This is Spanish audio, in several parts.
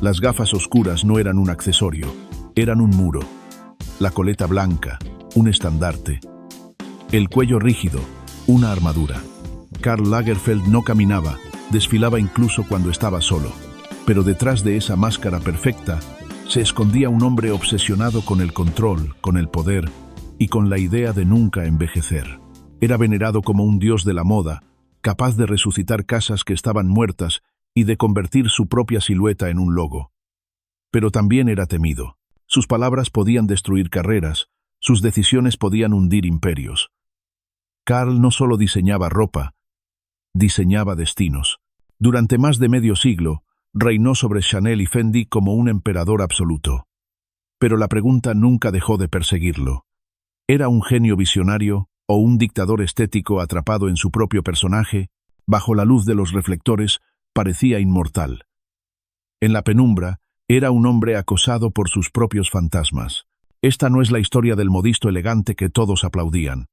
Las gafas oscuras no eran un accesorio, eran un muro. La coleta blanca, un estandarte. El cuello rígido, una armadura. Karl Lagerfeld no caminaba, desfilaba incluso cuando estaba solo. Pero detrás de esa máscara perfecta se escondía un hombre obsesionado con el control, con el poder y con la idea de nunca envejecer. Era venerado como un dios de la moda, capaz de resucitar casas que estaban muertas y de convertir su propia silueta en un logo. Pero también era temido. Sus palabras podían destruir carreras, sus decisiones podían hundir imperios. Karl no solo diseñaba ropa, diseñaba destinos. Durante más de medio siglo, reinó sobre Chanel y Fendi como un emperador absoluto. Pero la pregunta nunca dejó de perseguirlo. ¿Era un genio visionario o un dictador estético atrapado en su propio personaje? Bajo la luz de los reflectores, parecía inmortal. En la penumbra, era un hombre acosado por sus propios fantasmas. Esta no es la historia del modisto elegante que todos aplaudían.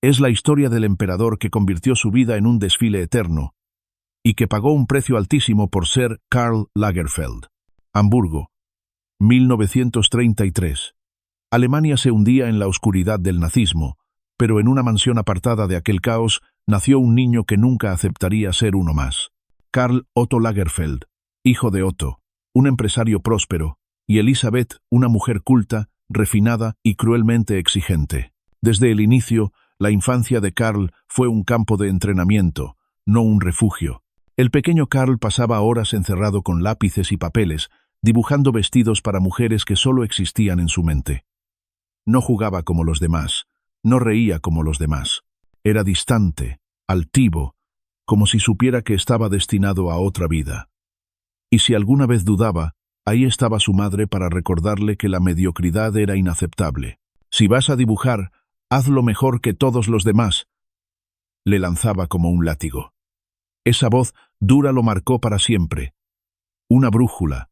Es la historia del emperador que convirtió su vida en un desfile eterno y que pagó un precio altísimo por ser Karl Lagerfeld. Hamburgo, 1933. Alemania se hundía en la oscuridad del nazismo, pero en una mansión apartada de aquel caos nació un niño que nunca aceptaría ser uno más. Karl Otto Lagerfeld, hijo de Otto, un empresario próspero, y Elisabeth, una mujer culta, refinada y cruelmente exigente. Desde el inicio, la infancia de Karl fue un campo de entrenamiento, no un refugio. El pequeño Karl pasaba horas encerrado con lápices y papeles, dibujando vestidos para mujeres que solo existían en su mente. No jugaba como los demás, no reía como los demás. Era distante, altivo, como si supiera que estaba destinado a otra vida. Y si alguna vez dudaba, ahí estaba su madre para recordarle que la mediocridad era inaceptable. «Si vas a dibujar, hazlo mejor que todos los demás», le lanzaba como un látigo. Esa voz dura lo marcó para siempre. Una brújula,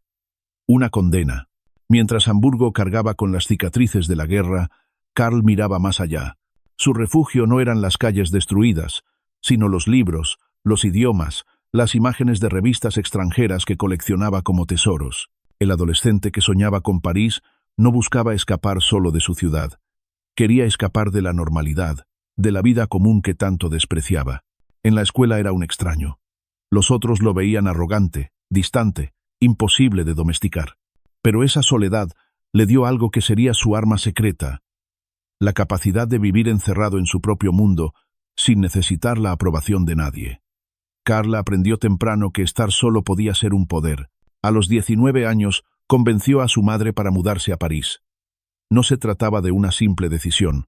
una condena. Mientras Hamburgo cargaba con las cicatrices de la guerra, Karl miraba más allá. Su refugio no eran las calles destruidas, sino los libros, los idiomas, las imágenes de revistas extranjeras que coleccionaba como tesoros. El adolescente que soñaba con París no buscaba escapar solo de su ciudad. Quería escapar de la normalidad, de la vida común que tanto despreciaba. En la escuela era un extraño. Los otros lo veían arrogante, distante, imposible de domesticar. Pero esa soledad le dio algo que sería su arma secreta: la capacidad de vivir encerrado en su propio mundo sin necesitar la aprobación de nadie. Karl aprendió temprano que estar solo podía ser un poder. A los 19 años convenció a su madre para mudarse a París. No se trataba de una simple decisión.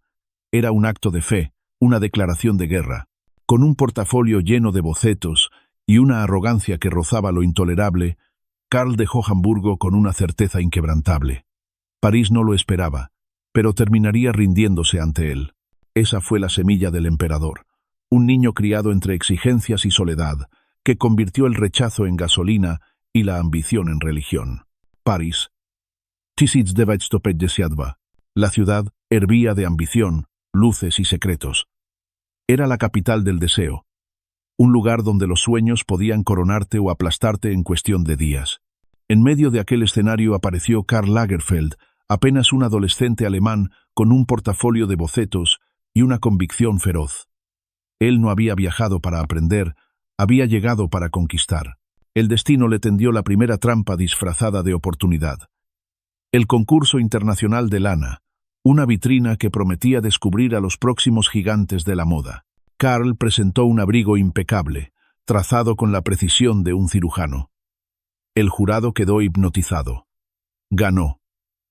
Era un acto de fe, una declaración de guerra. Con un portafolio lleno de bocetos y una arrogancia que rozaba lo intolerable, Karl dejó Hamburgo con una certeza inquebrantable. París no lo esperaba, pero terminaría rindiéndose ante él. Esa fue la semilla del emperador, un niño criado entre exigencias y soledad, que convirtió el rechazo en gasolina y la ambición en religión. París. 1950. La ciudad hervía de ambición, luces y secretos. Era la capital del deseo, un lugar donde los sueños podían coronarte o aplastarte en cuestión de días. En medio de aquel escenario apareció Karl Lagerfeld, apenas un adolescente alemán con un portafolio de bocetos y una convicción feroz. Él no había viajado para aprender, había llegado para conquistar. El destino le tendió la primera trampa disfrazada de oportunidad. El concurso internacional de lana, una vitrina que prometía descubrir a los próximos gigantes de la moda. Karl presentó un abrigo impecable, trazado con la precisión de un cirujano. El jurado quedó hipnotizado. Ganó,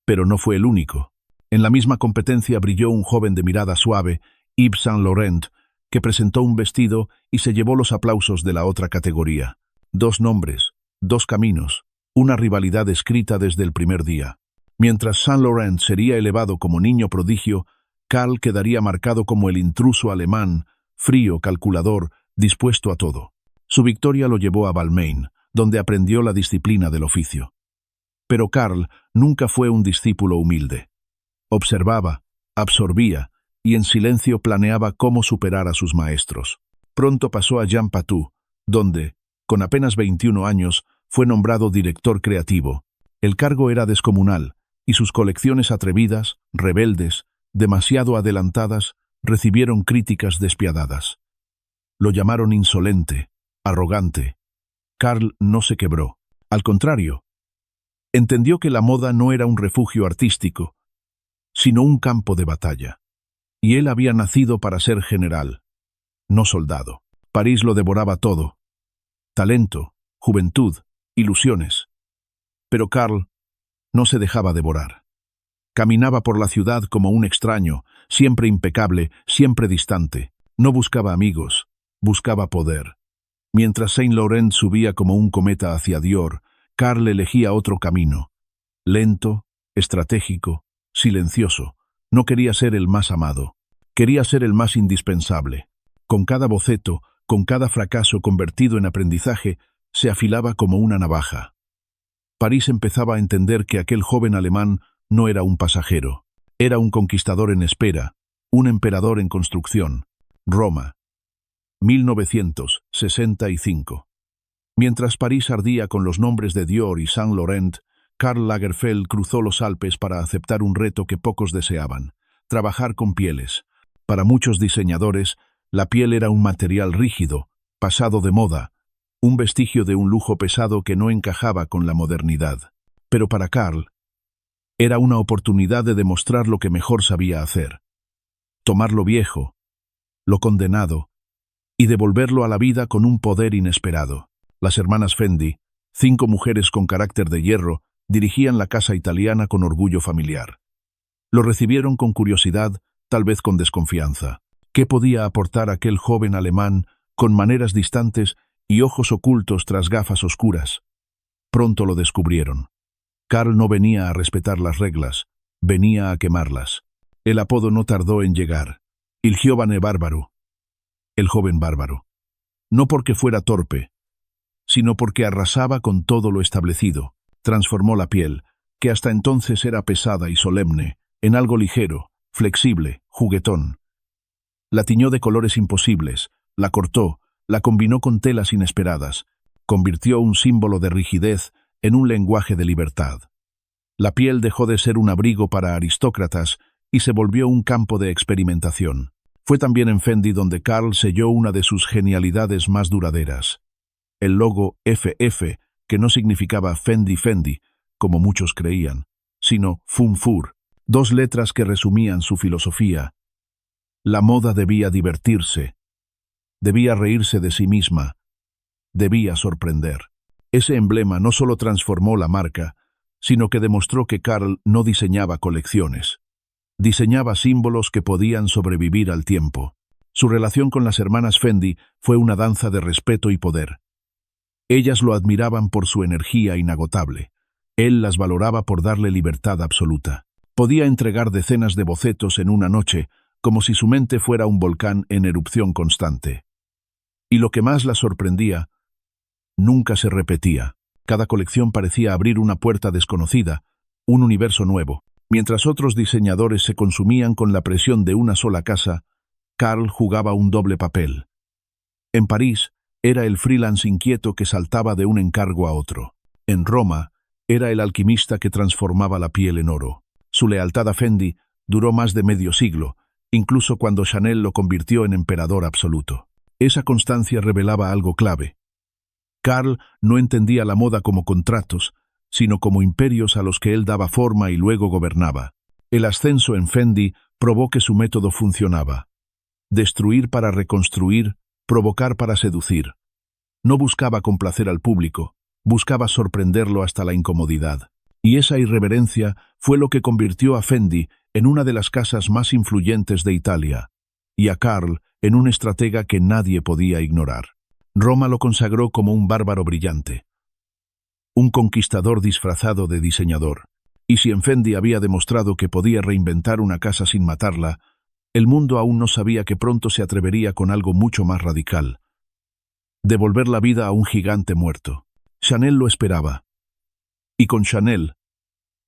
pero no fue el único. En la misma competencia brilló un joven de mirada suave, Yves Saint Laurent, que presentó un vestido y se llevó los aplausos de la otra categoría. Dos nombres, dos caminos, una rivalidad escrita desde el primer día. Mientras Saint Laurent sería elevado como niño prodigio, Karl quedaría marcado como el intruso alemán, frío, calculador, dispuesto a todo. Su victoria lo llevó a Balmain, donde aprendió la disciplina del oficio. Pero Karl nunca fue un discípulo humilde. Observaba, absorbía y en silencio planeaba cómo superar a sus maestros. Pronto pasó a Jean Patou, donde, con apenas 21 años, fue nombrado director creativo. El cargo era descomunal, y sus colecciones atrevidas, rebeldes, demasiado adelantadas, recibieron críticas despiadadas. Lo llamaron insolente, arrogante. Karl no se quebró. Al contrario, entendió que la moda no era un refugio artístico, sino un campo de batalla. Y él había nacido para ser general, no soldado. París lo devoraba todo. Talento, juventud, ilusiones. Pero Karl no se dejaba devorar. Caminaba por la ciudad como un extraño, siempre impecable, siempre distante. No buscaba amigos, buscaba poder. Mientras Saint Laurent subía como un cometa hacia Dior, Karl elegía otro camino. Lento, estratégico, silencioso. No quería ser el más amado. Quería ser el más indispensable. Con cada boceto, con cada fracaso convertido en aprendizaje, se afilaba como una navaja. París empezaba a entender que aquel joven alemán no era un pasajero. Era un conquistador en espera, un emperador en construcción. Roma, 1965. Mientras París ardía con los nombres de Dior y Saint Laurent, Karl Lagerfeld cruzó los Alpes para aceptar un reto que pocos deseaban: trabajar con pieles. Para muchos diseñadores, la piel era un material rígido, pasado de moda, un vestigio de un lujo pesado que no encajaba con la modernidad. Pero para Karl, era una oportunidad de demostrar lo que mejor sabía hacer: tomar lo viejo, lo condenado, y devolverlo a la vida con un poder inesperado. Las hermanas Fendi, 5 mujeres con carácter de hierro, dirigían la casa italiana con orgullo familiar. Lo recibieron con curiosidad, tal vez con desconfianza. ¿Qué podía aportar aquel joven alemán con maneras distantes y ojos ocultos tras gafas oscuras? Pronto lo descubrieron. Karl no venía a respetar las reglas, venía a quemarlas. El apodo no tardó en llegar: Il giovane bárbaro, el joven bárbaro. No porque fuera torpe, sino porque arrasaba con todo lo establecido. Transformó la piel, que hasta entonces era pesada y solemne, en algo ligero, flexible, juguetón. La tiñó de colores imposibles, la cortó, la combinó con telas inesperadas, convirtió un símbolo de rigidez en un lenguaje de libertad. La piel dejó de ser un abrigo para aristócratas y se volvió un campo de experimentación. Fue también en Fendi donde Karl selló una de sus genialidades más duraderas: el logo FF, que no significaba Fendi Fendi, como muchos creían, sino Fum Fur, 2 letras que resumían su filosofía. La moda debía divertirse, debía reírse de sí misma, debía sorprender. Ese emblema no solo transformó la marca, sino que demostró que Karl no diseñaba colecciones. Diseñaba símbolos que podían sobrevivir al tiempo. Su relación con las hermanas Fendi fue una danza de respeto y poder. Ellas lo admiraban por su energía inagotable. Él las valoraba por darle libertad absoluta. Podía entregar decenas de bocetos en una noche, como si su mente fuera un volcán en erupción constante. Y lo que más la sorprendía, nunca se repetía. Cada colección parecía abrir una puerta desconocida, un universo nuevo. Mientras otros diseñadores se consumían con la presión de una sola casa, Karl jugaba un doble papel. En París, era el freelance inquieto que saltaba de un encargo a otro. En Roma, era el alquimista que transformaba la piel en oro. Su lealtad a Fendi duró más de medio siglo, incluso cuando Chanel lo convirtió en emperador absoluto. Esa constancia revelaba algo clave. Karl no entendía la moda como contratos, sino como imperios a los que él daba forma y luego gobernaba. El ascenso en Fendi probó que su método funcionaba: destruir para reconstruir, provocar para seducir. No buscaba complacer al público, buscaba sorprenderlo hasta la incomodidad. Y esa irreverencia fue lo que convirtió a Fendi en una de las casas más influyentes de Italia, y a Karl en un estratega que nadie podía ignorar. Roma lo consagró como un bárbaro brillante, un conquistador disfrazado de diseñador. Y si en Fendi había demostrado que podía reinventar una casa sin matarla, el mundo aún no sabía que pronto se atrevería con algo mucho más radical: devolver la vida a un gigante muerto. Chanel lo esperaba. Y con Chanel,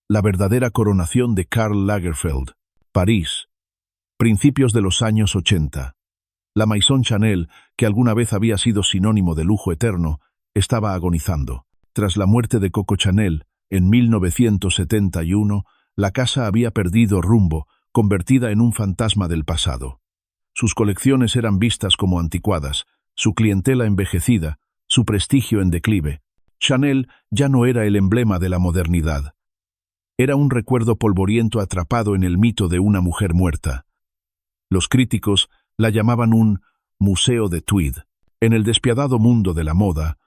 la verdadera coronación de Karl Lagerfeld. París, principios de los años 80. La Maison Chanel, que alguna vez había sido sinónimo de lujo eterno, estaba agonizando. Tras la muerte de Coco Chanel, en 1971, la casa había perdido rumbo, convertida en un fantasma del pasado. Sus colecciones eran vistas como anticuadas, su clientela envejecida, su prestigio en declive. Chanel ya no era el emblema de la modernidad. Era un recuerdo polvoriento atrapado en el mito de una mujer muerta. Los críticos la llamaban un museo de Tweed. En el despiadado mundo de la moda,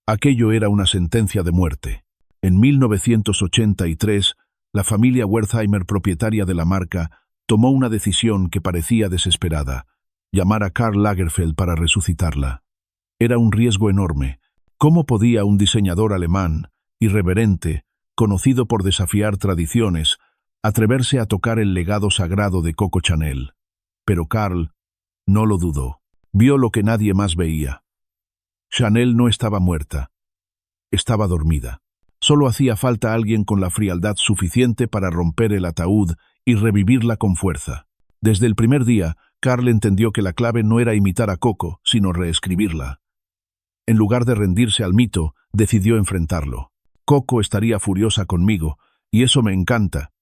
aquello era una sentencia de muerte. En 1983, la familia Wertheimer, propietaria de la marca, tomó una decisión que parecía desesperada: llamar a Karl Lagerfeld para resucitarla. Era un riesgo enorme. ¿Cómo podía un diseñador alemán, irreverente, conocido por desafiar tradiciones, atreverse a tocar el legado sagrado de Coco Chanel? Pero Karl no lo dudó. Vio lo que nadie más veía. Chanel no estaba muerta. Estaba dormida. Solo hacía falta alguien con la frialdad suficiente para romper el ataúd y revivirla con fuerza. Desde el primer día, Karl entendió que la clave no era imitar a Coco, sino reescribirla. En lugar de rendirse al mito, decidió enfrentarlo. Coco estaría furiosa conmigo, y eso me encanta,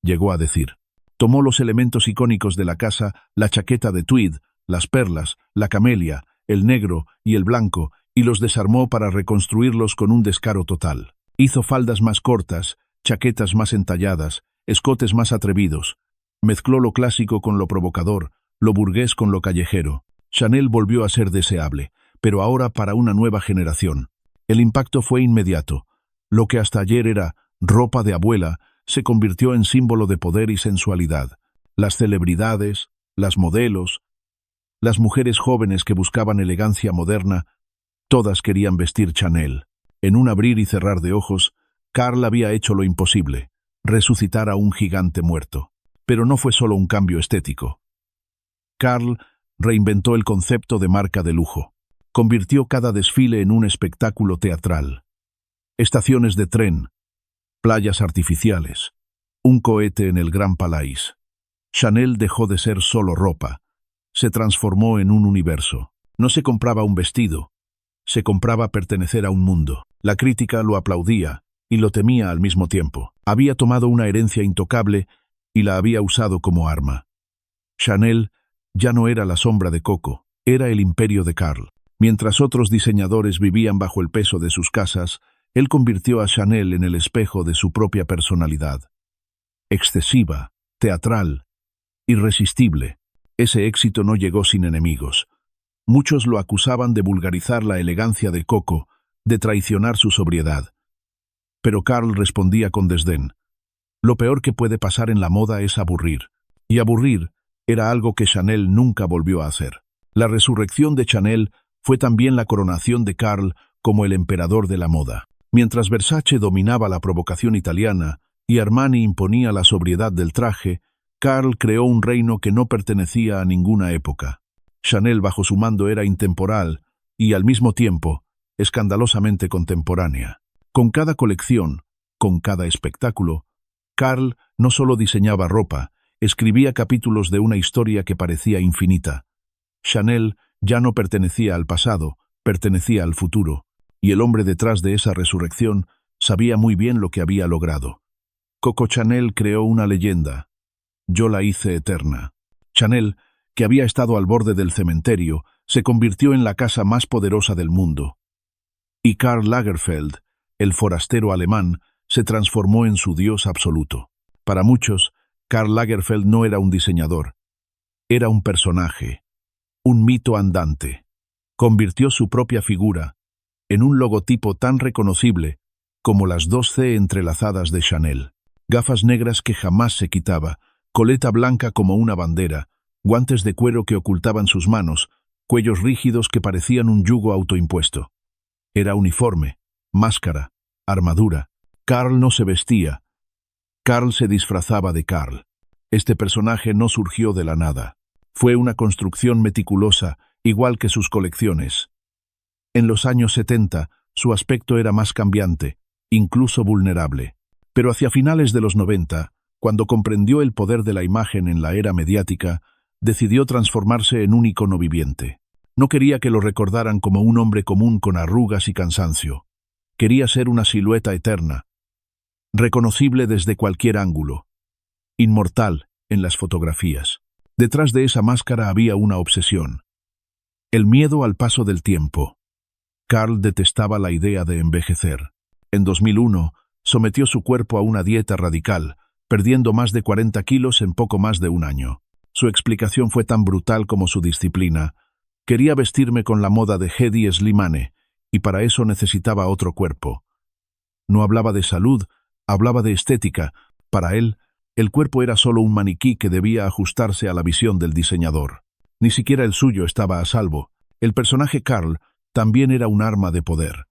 llegó a decir. Tomó los elementos icónicos de la casa, la chaqueta de tweed, las perlas, la camelia, el negro y el blanco, y los desarmó para reconstruirlos con un descaro total. Hizo faldas más cortas, chaquetas más entalladas, escotes más atrevidos. Mezcló lo clásico con lo provocador, lo burgués con lo callejero. Chanel volvió a ser deseable, pero ahora para una nueva generación. El impacto fue inmediato. Lo que hasta ayer era ropa de abuela se convirtió en símbolo de poder y sensualidad. Las celebridades, las modelos, las mujeres jóvenes que buscaban elegancia moderna, todas querían vestir Chanel. En un abrir y cerrar de ojos, Karl había hecho lo imposible: resucitar a un gigante muerto. Pero no fue solo un cambio estético. Karl reinventó el concepto de marca de lujo. Convirtió cada desfile en un espectáculo teatral. Estaciones de tren, playas artificiales, un cohete en el Gran Palais. Chanel dejó de ser solo ropa. Se transformó en un universo. No se compraba un vestido, se compraba pertenecer a un mundo. La crítica lo aplaudía y lo temía al mismo tiempo. Había tomado una herencia intocable y la había usado como arma. Chanel ya no era la sombra de Coco, era el imperio de Karl. Mientras otros diseñadores vivían bajo el peso de sus casas, él convirtió a Chanel en el espejo de su propia personalidad. Excesiva, teatral, irresistible. Ese éxito no llegó sin enemigos. Muchos lo acusaban de vulgarizar la elegancia de Coco, de traicionar su sobriedad. Pero Karl respondía con desdén: lo peor que puede pasar en la moda es aburrir. Y aburrir era algo que Chanel nunca volvió a hacer. La resurrección de Chanel fue también la coronación de Karl como el emperador de la moda. Mientras Versace dominaba la provocación italiana y Armani imponía la sobriedad del traje, Karl creó un reino que no pertenecía a ninguna época. Chanel bajo su mando era intemporal y, al mismo tiempo, escandalosamente contemporánea. Con cada colección, con cada espectáculo, Karl no solo diseñaba ropa, escribía capítulos de una historia que parecía infinita. Chanel ya no pertenecía al pasado, pertenecía al futuro, y el hombre detrás de esa resurrección sabía muy bien lo que había logrado. Coco Chanel creó una leyenda. Yo la hice eterna. Chanel, que había estado al borde del cementerio, se convirtió en la casa más poderosa del mundo. Y Karl Lagerfeld, el forastero alemán, se transformó en su dios absoluto. Para muchos, Karl Lagerfeld no era un diseñador. Era un personaje, un mito andante. Convirtió su propia figura en un logotipo tan reconocible como las 2C entrelazadas de Chanel. Gafas negras que jamás se quitaba, coleta blanca como una bandera, guantes de cuero que ocultaban sus manos, cuellos rígidos que parecían un yugo autoimpuesto. Era uniforme, máscara, armadura. Karl no se vestía. Karl se disfrazaba de Karl. Este personaje no surgió de la nada. Fue una construcción meticulosa, igual que sus colecciones. En los años 70, su aspecto era más cambiante, incluso vulnerable. Pero hacia finales de los 90, cuando comprendió el poder de la imagen en la era mediática, decidió transformarse en un icono viviente. No quería que lo recordaran como un hombre común con arrugas y cansancio. Quería ser una silueta eterna, reconocible desde cualquier ángulo, inmortal en las fotografías. Detrás de esa máscara había una obsesión: el miedo al paso del tiempo. Karl detestaba la idea de envejecer. En 2001, sometió su cuerpo a una dieta radical, perdiendo más de 40 kilos en poco más de un año. Su explicación fue tan brutal como su disciplina: quería vestirme con la moda de Hedi Slimane, y para eso necesitaba otro cuerpo. No hablaba de salud, hablaba de estética. Para él, el cuerpo era solo un maniquí que debía ajustarse a la visión del diseñador. Ni siquiera el suyo estaba a salvo. El personaje Karl también era un arma de poder.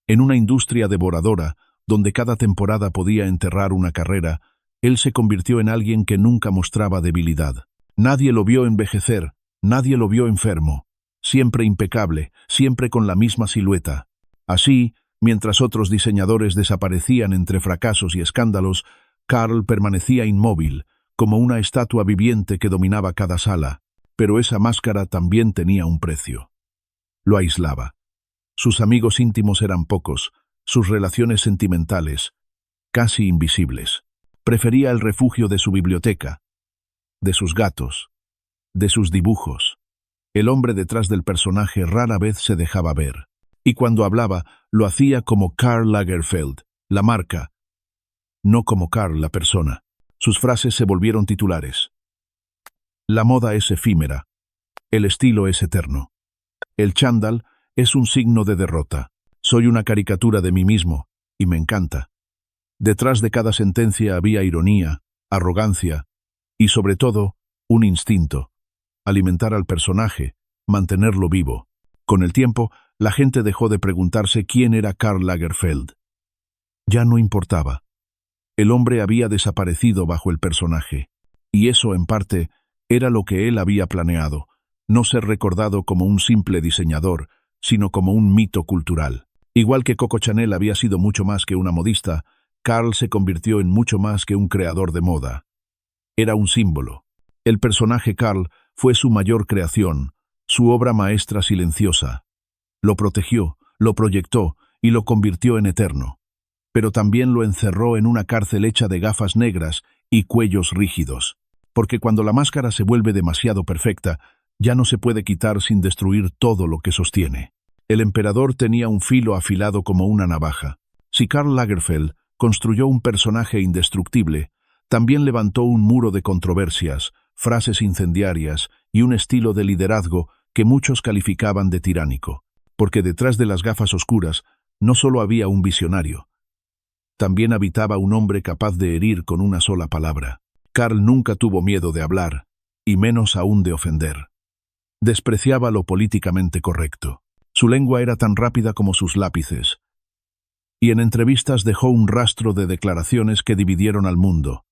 En una industria devoradora, donde cada temporada podía enterrar una carrera, él se convirtió en alguien que nunca mostraba debilidad. Nadie lo vio envejecer, nadie lo vio enfermo. Siempre impecable, siempre con la misma silueta. Así, mientras otros diseñadores desaparecían entre fracasos y escándalos, Karl permanecía inmóvil, como una estatua viviente que dominaba cada sala. Pero esa máscara también tenía un precio. Lo aislaba. Sus amigos íntimos eran pocos, sus relaciones sentimentales, casi invisibles. Prefería el refugio de su biblioteca, de sus gatos, de sus dibujos. El hombre detrás del personaje rara vez se dejaba ver. Y cuando hablaba, lo hacía como Karl Lagerfeld, la marca, no como Karl, la persona. Sus frases se volvieron titulares. La moda es efímera. El estilo es eterno. El chándal es un signo de derrota. Soy una caricatura de mí mismo, y me encanta. Detrás de cada sentencia había ironía, arrogancia y, sobre todo, un instinto: alimentar al personaje, mantenerlo vivo. Con el tiempo, la gente dejó de preguntarse quién era Karl Lagerfeld. Ya no importaba. El hombre había desaparecido bajo el personaje, y eso, en parte, era lo que él había planeado: no ser recordado como un simple diseñador, sino como un mito cultural. Igual que Coco Chanel había sido mucho más que una modista, Karl se convirtió en mucho más que un creador de moda. Era un símbolo. El personaje Karl fue su mayor creación, su obra maestra silenciosa. Lo protegió, lo proyectó y lo convirtió en eterno. Pero también lo encerró en una cárcel hecha de gafas negras y cuellos rígidos. Porque cuando la máscara se vuelve demasiado perfecta, ya no se puede quitar sin destruir todo lo que sostiene. El emperador tenía un filo afilado como una navaja. Si Karl Lagerfeld construyó un personaje indestructible, también levantó un muro de controversias, frases incendiarias y un estilo de liderazgo que muchos calificaban de tiránico. Porque detrás de las gafas oscuras no solo había un visionario, también habitaba un hombre capaz de herir con una sola palabra. Karl nunca tuvo miedo de hablar, y menos aún de ofender. Despreciaba lo políticamente correcto. Su lengua era tan rápida como sus lápices, y en entrevistas dejó un rastro de declaraciones que dividieron al mundo.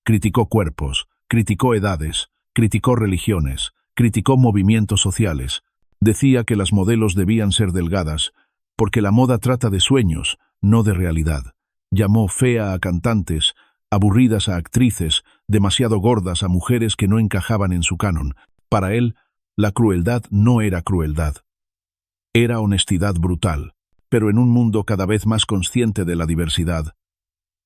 Criticó cuerpos, criticó edades, criticó religiones, criticó movimientos sociales. Decía que las modelos debían ser delgadas, porque la moda trata de sueños, no de realidad. Llamó fea a cantantes, aburridas a actrices, demasiado gordas a mujeres que no encajaban en su canon. Para él, la crueldad no era crueldad. Era honestidad brutal, pero en un mundo cada vez más consciente de la diversidad.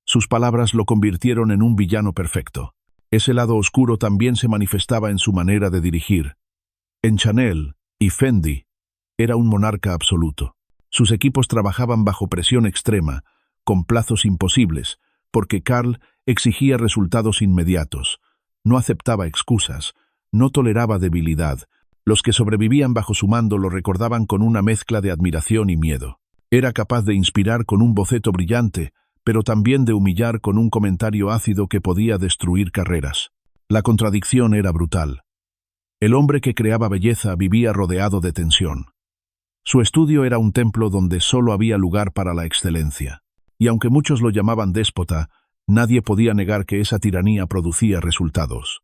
Sus palabras lo convirtieron en un villano perfecto. Ese lado oscuro también se manifestaba en su manera de dirigir. En Chanel y Fendi, era un monarca absoluto. Sus equipos trabajaban bajo presión extrema, con plazos imposibles, porque Karl exigía resultados inmediatos. No aceptaba excusas, no toleraba debilidad. Los que sobrevivían bajo su mando lo recordaban con una mezcla de admiración y miedo. Era capaz de inspirar con un boceto brillante, pero también de humillar con un comentario ácido que podía destruir carreras. La contradicción era brutal. El hombre que creaba belleza vivía rodeado de tensión. Su estudio era un templo donde solo había lugar para la excelencia. Y aunque muchos lo llamaban déspota, nadie podía negar que esa tiranía producía resultados.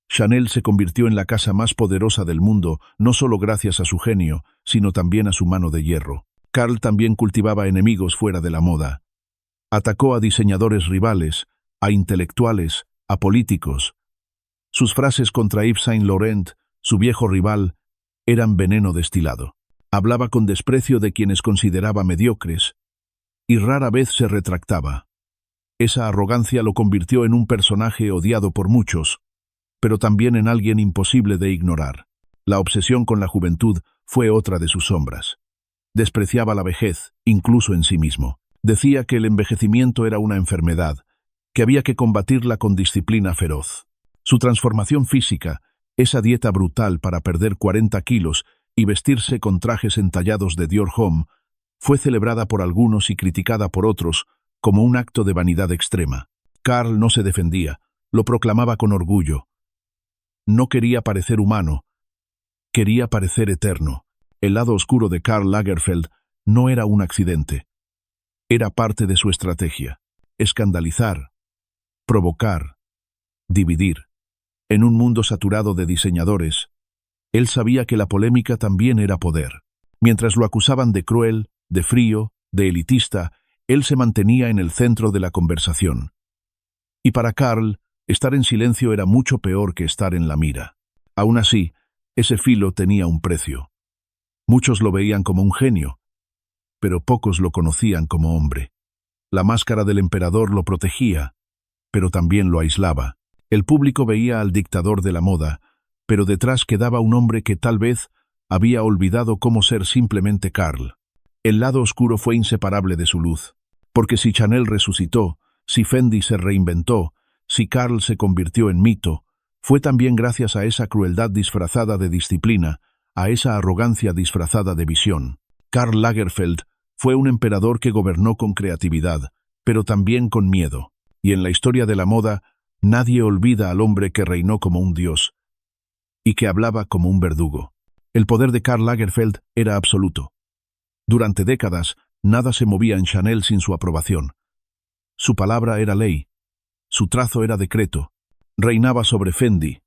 Chanel se convirtió en la casa más poderosa del mundo, no solo gracias a su genio, sino también a su mano de hierro. Karl también cultivaba enemigos fuera de la moda. Atacó a diseñadores rivales, a intelectuales, a políticos. Sus frases contra Yves Saint Laurent, su viejo rival, eran veneno destilado. Hablaba con desprecio de quienes consideraba mediocres, y rara vez se retractaba. Esa arrogancia lo convirtió en un personaje odiado por muchos, pero también en alguien imposible de ignorar. La obsesión con la juventud fue otra de sus sombras. Despreciaba la vejez, incluso en sí mismo. Decía que el envejecimiento era una enfermedad, que había que combatirla con disciplina feroz. Su transformación física, esa dieta brutal para perder 40 kilos y vestirse con trajes entallados de Dior Homme, fue celebrada por algunos y criticada por otros como un acto de vanidad extrema. Karl no se defendía, lo proclamaba con orgullo. No quería parecer humano, quería parecer eterno. El lado oscuro de Karl Lagerfeld no era un accidente. Era parte de su estrategia. Escandalizar, provocar, dividir. En un mundo saturado de diseñadores, él sabía que la polémica también era poder. Mientras lo acusaban de cruel, de frío, de elitista, él se mantenía en el centro de la conversación. Y para Karl, estar en silencio era mucho peor que estar en la mira. Aún así, ese filo tenía un precio. Muchos lo veían como un genio, pero pocos lo conocían como hombre. La máscara del emperador lo protegía, pero también lo aislaba. El público veía al dictador de la moda, pero detrás quedaba un hombre que tal vez había olvidado cómo ser simplemente Karl. El lado oscuro fue inseparable de su luz, porque si Chanel resucitó, si Fendi se reinventó, si Karl se convirtió en mito, fue también gracias a esa crueldad disfrazada de disciplina, a esa arrogancia disfrazada de visión. Karl Lagerfeld fue un emperador que gobernó con creatividad, pero también con miedo. Y en la historia de la moda, nadie olvida al hombre que reinó como un dios y que hablaba como un verdugo. El poder de Karl Lagerfeld era absoluto. Durante décadas, nada se movía en Chanel sin su aprobación. Su palabra era ley, su trazo era decreto, reinaba sobre Fendi,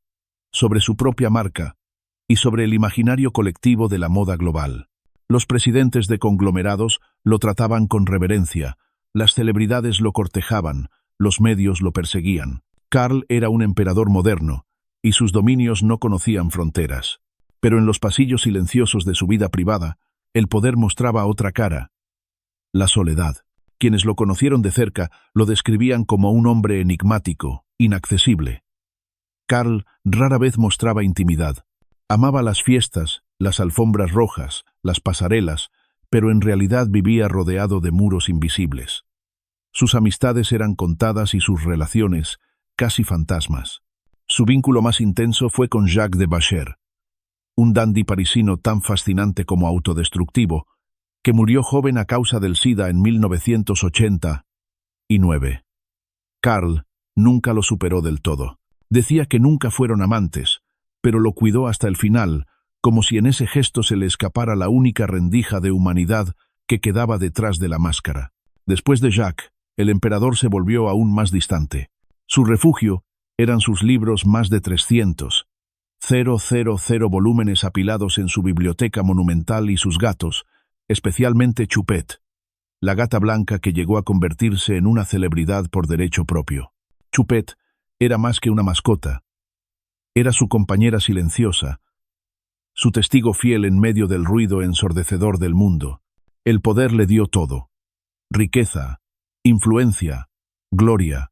sobre su propia marca y sobre el imaginario colectivo de la moda global. Los presidentes de conglomerados lo trataban con reverencia, las celebridades lo cortejaban, los medios lo perseguían. Karl era un emperador moderno, y sus dominios no conocían fronteras. Pero en los pasillos silenciosos de su vida privada, el poder mostraba otra cara: la soledad. Quienes lo conocieron de cerca lo describían como un hombre enigmático, inaccesible. Karl rara vez mostraba intimidad. Amaba las fiestas, las alfombras rojas, las pasarelas, pero en realidad vivía rodeado de muros invisibles. Sus amistades eran contadas y sus relaciones casi fantasmas. Su vínculo más intenso fue con Jacques de Bacher, un dandy parisino tan fascinante como autodestructivo, que murió joven a causa del SIDA en 1989. Karl nunca lo superó del todo. Decía que nunca fueron amantes, pero lo cuidó hasta el final, como si en ese gesto se le escapara la única rendija de humanidad que quedaba detrás de la máscara. Después de Jacques, el emperador se volvió aún más distante. Su refugio eran sus libros, más de 300, 000 volúmenes apilados en su biblioteca monumental, y sus gatos, especialmente Choupette, la gata blanca que llegó a convertirse en una celebridad por derecho propio. Choupette era más que una mascota. Era su compañera silenciosa, su testigo fiel en medio del ruido ensordecedor del mundo. El poder le dio todo: riqueza, influencia, gloria,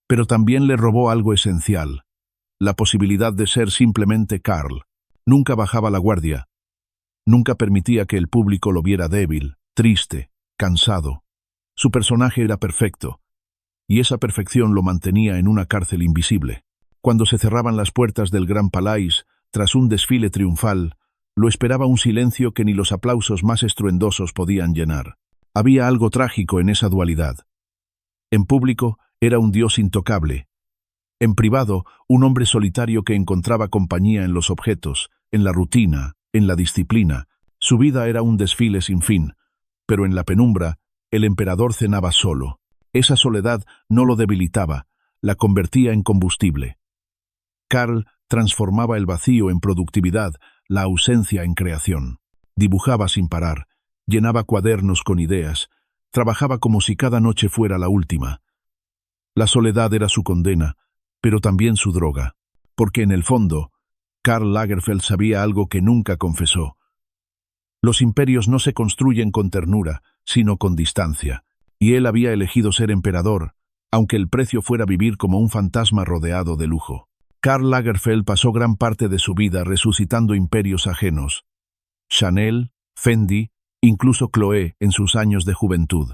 pero también le robó algo esencial: la posibilidad de ser simplemente Karl. Nunca bajaba la guardia, nunca permitía que el público lo viera débil, triste, cansado. Su personaje era perfecto, y esa perfección lo mantenía en una cárcel invisible. Cuando se cerraban las puertas del Grand Palais, tras un desfile triunfal, lo esperaba un silencio que ni los aplausos más estruendosos podían llenar. Había algo trágico en esa dualidad. En público era un dios intocable. En privado, un hombre solitario que encontraba compañía en los objetos, en la rutina, en la disciplina. Su vida era un desfile sin fin, pero en la penumbra, el emperador cenaba solo. Esa soledad no lo debilitaba, la convertía en combustible. Karl transformaba el vacío en productividad, la ausencia en creación. Dibujaba sin parar, llenaba cuadernos con ideas, trabajaba como si cada noche fuera la última. La soledad era su condena, pero también su droga, porque en el fondo, Karl Lagerfeld sabía algo que nunca confesó. Los imperios no se construyen con ternura, sino con distancia, y él había elegido ser emperador, aunque el precio fuera vivir como un fantasma rodeado de lujo. Karl Lagerfeld pasó gran parte de su vida resucitando imperios ajenos. Chanel, Fendi, incluso Chloé en sus años de juventud.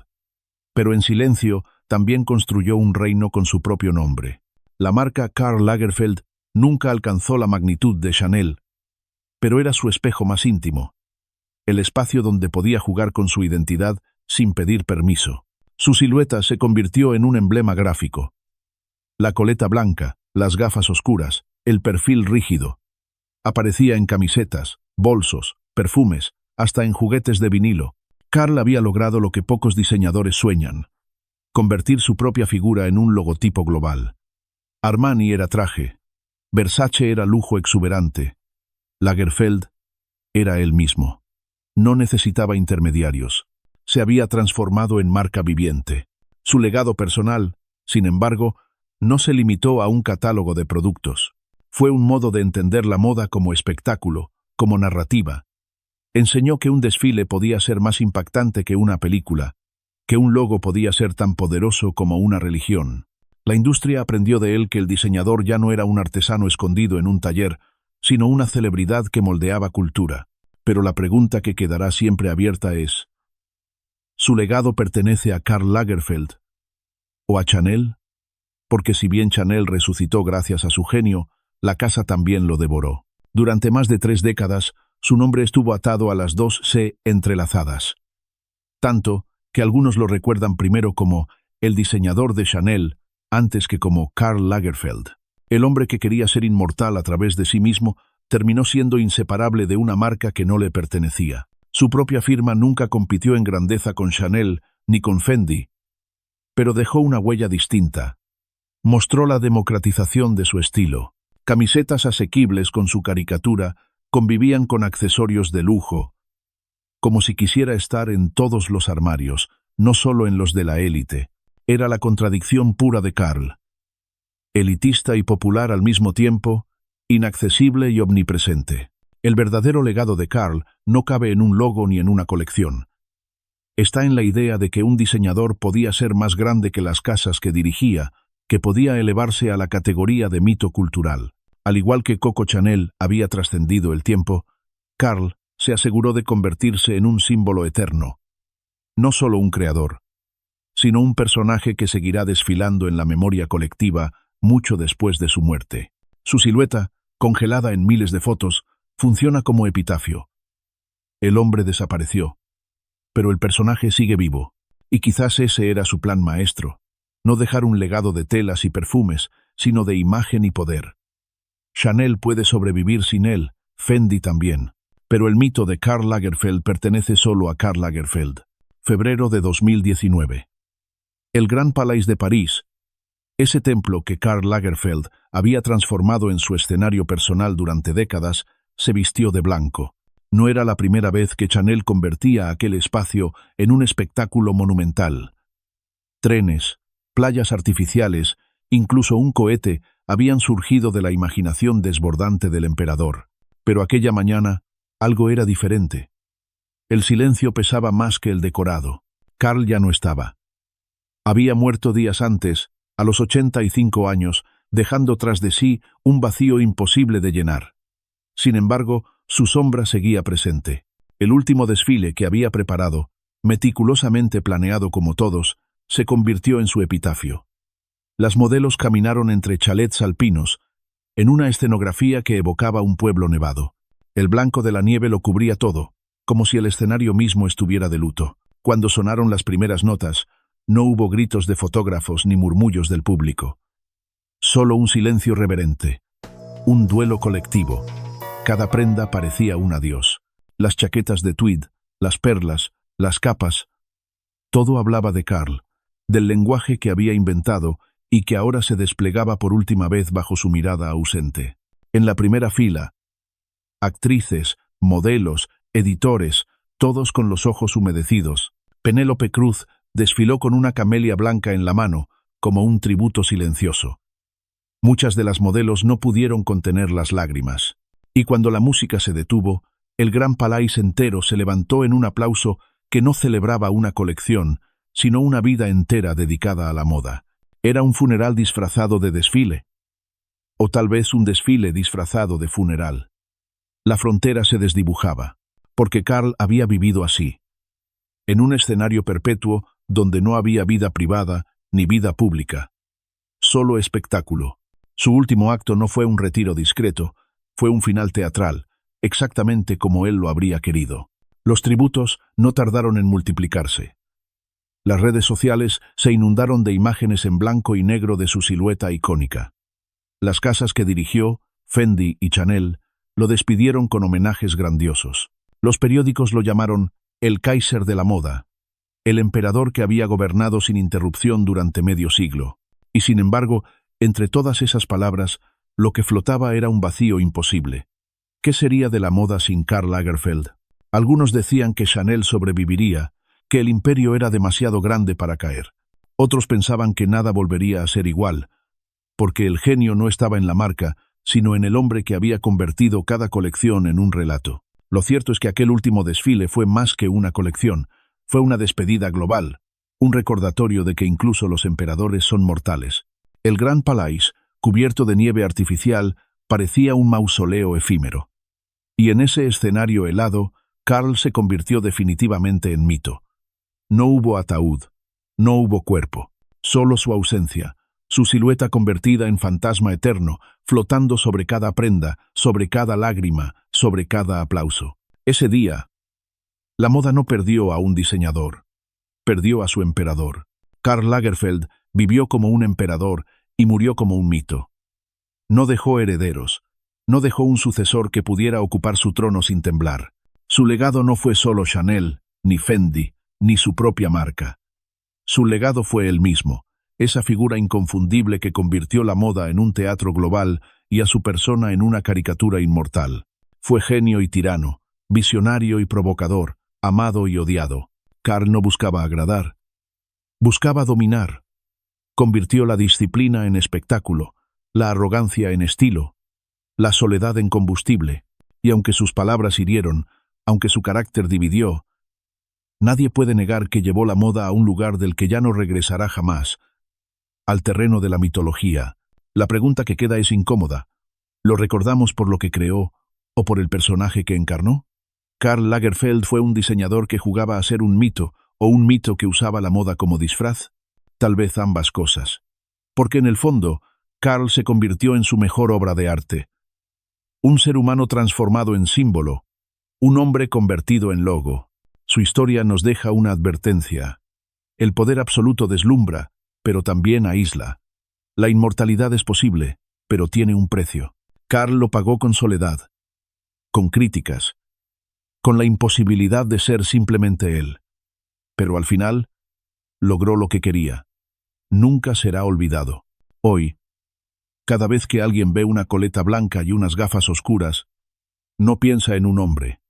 Pero en silencio también construyó un reino con su propio nombre. La marca Karl Lagerfeld nunca alcanzó la magnitud de Chanel, pero era su espejo más íntimo, el espacio donde podía jugar con su identidad sin pedir permiso. Su silueta se convirtió en un emblema gráfico. La coleta blanca, las gafas oscuras, el perfil rígido. Aparecía en camisetas, bolsos, perfumes, hasta en juguetes de vinilo. Karl había logrado lo que pocos diseñadores sueñan: convertir su propia figura en un logotipo global. Armani era traje, Versace era lujo exuberante, Lagerfeld era él mismo. No necesitaba intermediarios. Se había transformado en marca viviente. Su legado personal, sin embargo, no se limitó a un catálogo de productos. Fue un modo de entender la moda como espectáculo, como narrativa. Enseñó que un desfile podía ser más impactante que una película, que un logo podía ser tan poderoso como una religión. La industria aprendió de él que el diseñador ya no era un artesano escondido en un taller, sino una celebridad que moldeaba cultura. Pero la pregunta que quedará siempre abierta es: ¿su legado pertenece a Karl Lagerfeld o a Chanel? Porque si bien Chanel resucitó gracias a su genio, la casa también lo devoró. Durante más de 3 décadas, su nombre estuvo atado a las dos C entrelazadas. Tanto que algunos lo recuerdan primero como el diseñador de Chanel, antes que como Karl Lagerfeld. El hombre que quería ser inmortal a través de sí mismo terminó siendo inseparable de una marca que no le pertenecía. Su propia firma nunca compitió en grandeza con Chanel ni con Fendi, pero dejó una huella distinta. Mostró la democratización de su estilo. Camisetas asequibles con su caricatura convivían con accesorios de lujo, como si quisiera estar en todos los armarios, no solo en los de la élite. Era la contradicción pura de Karl. Elitista y popular al mismo tiempo, inaccesible y omnipresente. El verdadero legado de Karl no cabe en un logo ni en una colección. Está en la idea de que un diseñador podía ser más grande que las casas que dirigía, que podía elevarse a la categoría de mito cultural. Al igual que Coco Chanel había trascendido el tiempo, Karl se aseguró de convertirse en un símbolo eterno. No solo un creador, sino un personaje que seguirá desfilando en la memoria colectiva mucho después de su muerte. Su silueta, congelada en miles de fotos, funciona como epitafio. El hombre desapareció, pero el personaje sigue vivo, y quizás ese era su plan maestro: no dejar un legado de telas y perfumes, sino de imagen y poder. Chanel puede sobrevivir sin él, Fendi también, pero el mito de Karl Lagerfeld pertenece solo a Karl Lagerfeld. Febrero de 2019. El Gran Palais de París, ese templo que Karl Lagerfeld había transformado en su escenario personal durante décadas, se vistió de blanco. No era la primera vez que Chanel convertía aquel espacio en un espectáculo monumental. Trenes, playas artificiales, incluso un cohete habían surgido de la imaginación desbordante del emperador. Pero aquella mañana, algo era diferente. El silencio pesaba más que el decorado. Karl ya no estaba. Había muerto días antes, a los 85 años, dejando tras de sí un vacío imposible de llenar. Sin embargo, su sombra seguía presente. El último desfile que había preparado, meticulosamente planeado como todos, se convirtió en su epitafio. Las modelos caminaron entre chalets alpinos, en una escenografía que evocaba un pueblo nevado. El blanco de la nieve lo cubría todo, como si el escenario mismo estuviera de luto. Cuando sonaron las primeras notas, no hubo gritos de fotógrafos ni murmullos del público. Solo un silencio reverente, un duelo colectivo. Cada prenda parecía un adiós. Las chaquetas de tweed, las perlas, las capas. Todo hablaba de Karl, del lenguaje que había inventado y que ahora se desplegaba por última vez bajo su mirada ausente. En la primera fila, actrices, modelos, editores, todos con los ojos humedecidos. Penélope Cruz desfiló con una camelia blanca en la mano, como un tributo silencioso. Muchas de las modelos no pudieron contener las lágrimas. Y cuando la música se detuvo, el Gran Palais entero se levantó en un aplauso que no celebraba una colección, sino una vida entera dedicada a la moda. Era un funeral disfrazado de desfile, o tal vez un desfile disfrazado de funeral. La frontera se desdibujaba, porque Karl había vivido así, en un escenario perpetuo donde no había vida privada ni vida pública, solo espectáculo. Su último acto no fue un retiro discreto, fue un final teatral, exactamente como él lo habría querido. Los tributos no tardaron en multiplicarse. Las redes sociales se inundaron de imágenes en blanco y negro de su silueta icónica. Las casas que dirigió, Fendi y Chanel, lo despidieron con homenajes grandiosos. Los periódicos lo llamaron el Kaiser de la moda, el emperador que había gobernado sin interrupción durante medio siglo. Y sin embargo, entre todas esas palabras, lo que flotaba era un vacío imposible. ¿Qué sería de la moda sin Karl Lagerfeld? Algunos decían que Chanel sobreviviría, que el imperio era demasiado grande para caer. Otros pensaban que nada volvería a ser igual, porque el genio no estaba en la marca, sino en el hombre que había convertido cada colección en un relato. Lo cierto es que aquel último desfile fue más que una colección, fue una despedida global, un recordatorio de que incluso los emperadores son mortales. El Grand Palais, cubierto de nieve artificial, parecía un mausoleo efímero. Y en ese escenario helado, Karl se convirtió definitivamente en mito. No hubo ataúd, no hubo cuerpo, solo su ausencia, su silueta convertida en fantasma eterno, flotando sobre cada prenda, sobre cada lágrima, sobre cada aplauso. Ese día, la moda no perdió a un diseñador, perdió a su emperador. Karl Lagerfeld vivió como un emperador y murió como un mito. No dejó herederos, no dejó un sucesor que pudiera ocupar su trono sin temblar. Su legado no fue solo Chanel, ni Fendi, ni su propia marca. Su legado fue él mismo, esa figura inconfundible que convirtió la moda en un teatro global y a su persona en una caricatura inmortal. Fue genio y tirano, visionario y provocador, amado y odiado. Karl no buscaba agradar, buscaba dominar. Convirtió la disciplina en espectáculo, la arrogancia en estilo, la soledad en combustible, y aunque sus palabras hirieron, aunque su carácter dividió, nadie puede negar que llevó la moda a un lugar del que ya no regresará jamás, al terreno de la mitología. La pregunta que queda es incómoda. ¿Lo recordamos por lo que creó o por el personaje que encarnó? Karl Lagerfeld fue un diseñador que jugaba a ser un mito o un mito que usaba la moda como disfraz. Tal vez ambas cosas. Porque en el fondo, Karl se convirtió en su mejor obra de arte. Un ser humano transformado en símbolo, un hombre convertido en logo. Su historia nos deja una advertencia. El poder absoluto deslumbra, pero también aísla. La inmortalidad es posible, pero tiene un precio. Karl lo pagó con soledad, con críticas, con la imposibilidad de ser simplemente él. Pero al final, logró lo que quería. Nunca será olvidado. Hoy, cada vez que alguien ve una coleta blanca y unas gafas oscuras, no piensa en un hombre,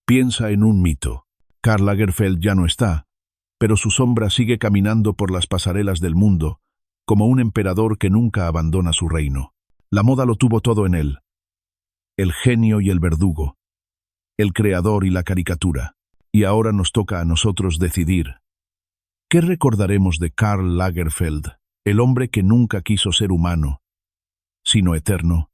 piensa en un mito. Karl Lagerfeld ya no está, pero su sombra sigue caminando por las pasarelas del mundo, como un emperador que nunca abandona su reino. La moda lo tuvo todo en él. El genio y el verdugo, el creador y la caricatura. Y ahora nos toca a nosotros decidir. ¿Qué recordaremos de Karl Lagerfeld, el hombre que nunca quiso ser humano, sino eterno?